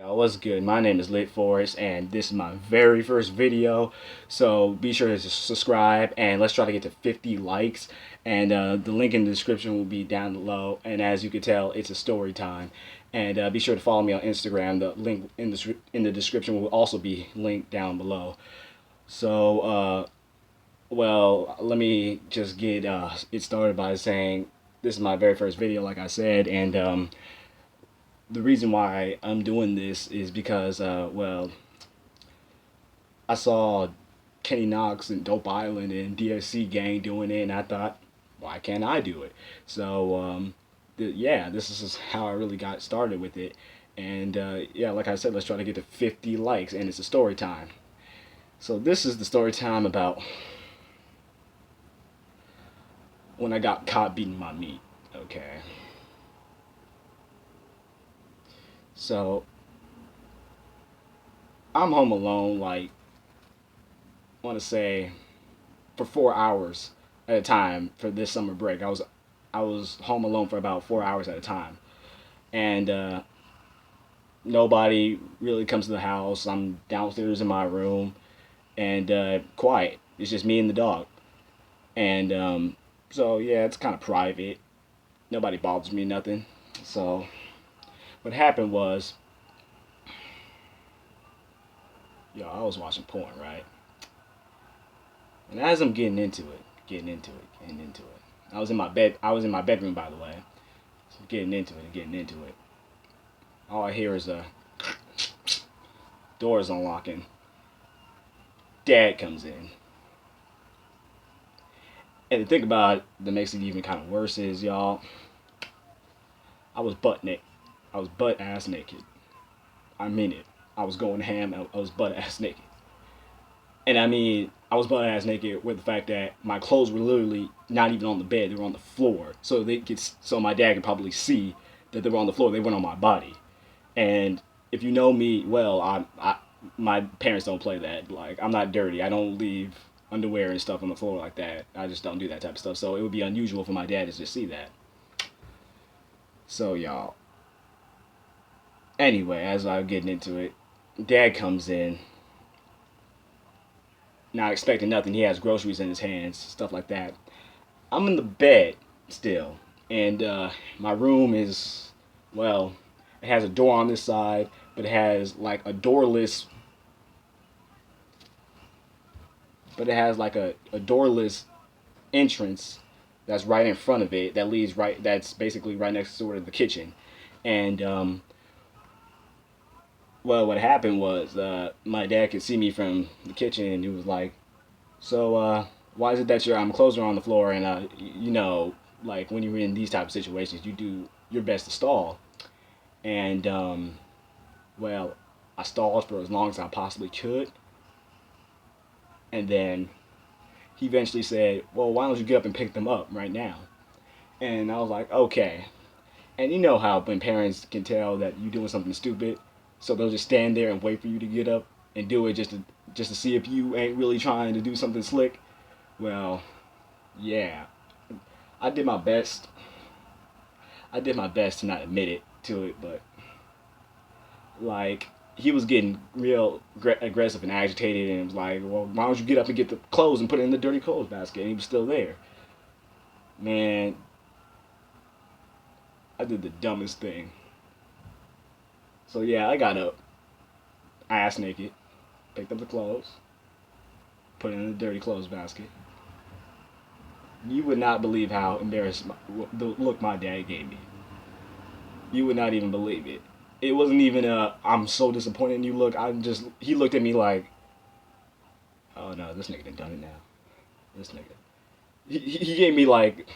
What's good? My name is Lit Forest, and this is my very first video. So be sure to subscribe, and let's try to get to 50 likes. And the link in the description will be down below. And as you can tell, it's a story time. And be sure to follow me on Instagram. The link in the description will also be linked down below. So, well, let me just get it started by saying this is my very first video, like I said, and the reason why I'm doing this is because, well, I saw Kenny Knox and Dope Island and DSC Gang doing it, and I thought, why can't I do it? So, yeah, this is how I really got started with it. And yeah, like I said, let's try to get to 50 likes, and it's a story time. So, this is the story time about when I got caught beating my meat. Okay. So, I'm home alone, like, I want to say for 4 hours at a time for this summer break. I was home alone for about 4 hours at a time, and nobody really comes to the house. I'm downstairs in my room, and quiet. It's just me and the dog, and so yeah, it's kind of private. Nobody bothers me, nothing. So what happened was, yo, I was watching porn, right? And as I'm getting into it. I was in my bed. I was in my bedroom, by the way. So getting into it. All I hear is the doors unlocking. Dad comes in. And the thing about it that makes it even kind of worse is, y'all, I was butt naked. I was butt ass naked. I mean it. I was going ham. I was butt ass naked. And I mean, I was butt ass naked with the fact that my clothes were literally not even on the bed; they were on the floor. So my dad could probably see that they were on the floor. They weren't on my body. And if you know me well, my parents don't play that. Like, I'm not dirty. I don't leave underwear and stuff on the floor like that. I just don't do that type of stuff. So it would be unusual for my dad to just see that. So y'all. Anyway, as I'm getting into it, dad comes in, not expecting nothing. He has groceries in his hands, stuff like that. I'm in the bed still, and my room is, well, it has a door on this side, but it has like a doorless, a doorless entrance that's right in front of it that leads right. That's basically right next to the kitchen, and well, what happened was my dad could see me from the kitchen, and he was like, "So, why is it that your clothes are on the floor?" And like when you're in these type of situations, you do your best to stall. And well, I stalled for as long as I possibly could, and then he eventually said, "Well, why don't you get up and pick them up right now?" And I was like, "Okay." And you know how when parents can tell that you're doing something stupid, so they'll just stand there and wait for you to get up and do it just to see if you ain't really trying to do something slick. Well, yeah, I did my best. I did my best to not admit it to it, but like he was getting real aggressive and agitated, and was like, "Well, why don't you get up and get the clothes and put it in the dirty clothes basket?" And he was still there. Man, I did the dumbest thing. So yeah, I got up, ass naked, picked up the clothes, put it in the dirty clothes basket. You would not believe how embarrassed the look my dad gave me. You would not even believe it. It wasn't even a "I'm so disappointed in you" look. He looked at me like, "Oh no, this nigga done it now." This nigga. He gave me like,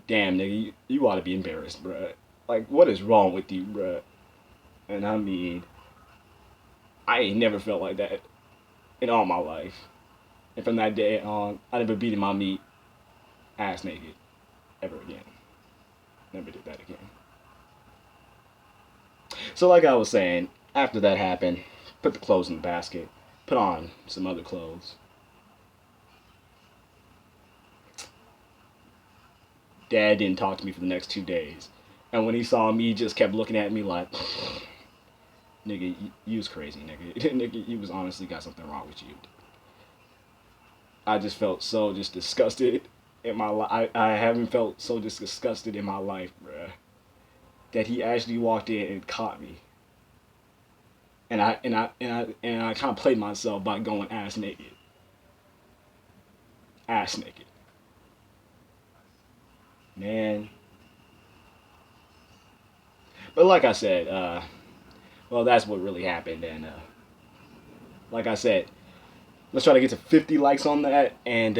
"Damn nigga, you ought to be embarrassed, bruh. Like, what is wrong with you, bruh?" And I mean, I ain't never felt like that in all my life. And from that day on, I never beaten my meat ass naked ever again. Never did that again. So like I was saying, after that happened, put the clothes in the basket, put on some other clothes. Dad didn't talk to me for the next 2 days. And when he saw me, he just kept looking at me like, nigga, you was crazy, nigga. Nigga, you was honestly got something wrong with you. I just felt so just disgusted in my life. I haven't felt so just disgusted in my life, bruh. That he actually walked in and caught me. And I kind of played myself by going ass naked. Ass naked. Man. But like I said, well, that's what really happened. And like I said, let's try to get to 50 likes on that. And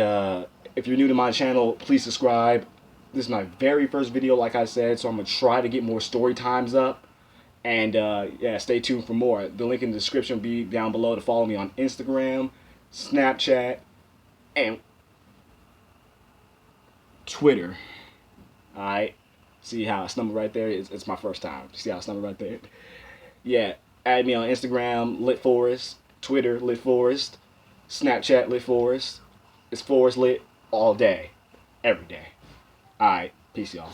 if you're new to my channel, please subscribe. This is my very first video, like I said, so I'm going to try to get more story times up. And yeah, stay tuned for more. The link in the description will be down below to follow me on Instagram, Snapchat, and Twitter. Alright? See how it's numbered right there? It's my first time. See how it's numbered right there? Yeah, add me on Instagram, Lit Forest, Twitter, Lit Forest, Snapchat, Lit Forest. It's Forest Lit all day, every day. Alright, peace y'all.